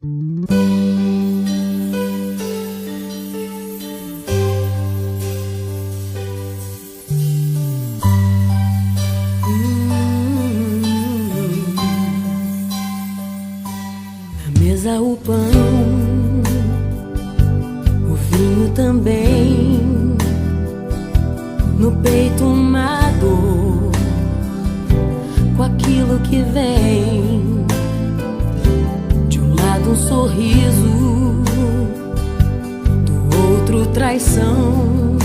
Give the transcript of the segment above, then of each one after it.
Na mesa o pão, o vinho também, no peito uma dor, com aquilo que vem. De um lado um sorriso, do outro traição.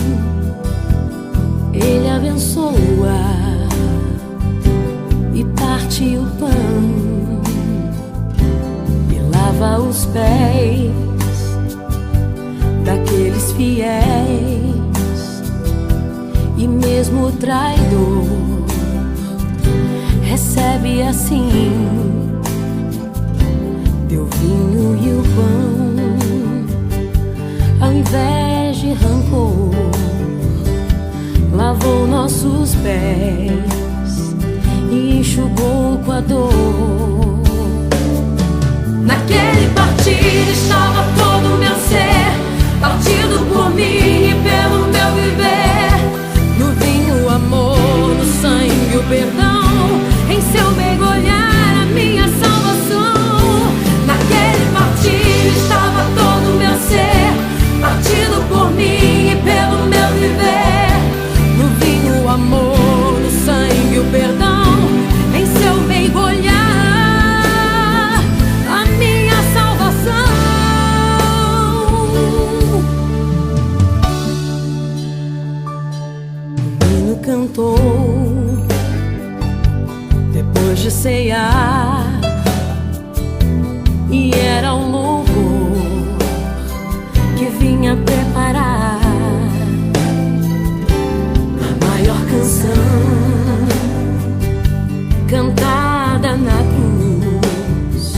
Ele abençoa e parte o pão e lava os pés daqueles fiéis. E mesmo o traidor recebe assim, deu vinho e o pão, ao invés de rancor, lavou nossos pés e enxugou com a dor. Naquele partir estava todo o meu ser, partido por mim e pelo meu viver. No vinho o amor, no sangue o perdão, em seu mergulhar a minha salvação. Naquele partir estava todo o meu ser, partido por mim e pelo meu viver. No vinho o amor, no sangue o perdão, em seu mergulhar a minha salvação. O menino cantou depois de ceiar, e era um louvor que vinha preparar a maior canção cantada na cruz,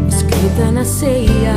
escrita na ceia.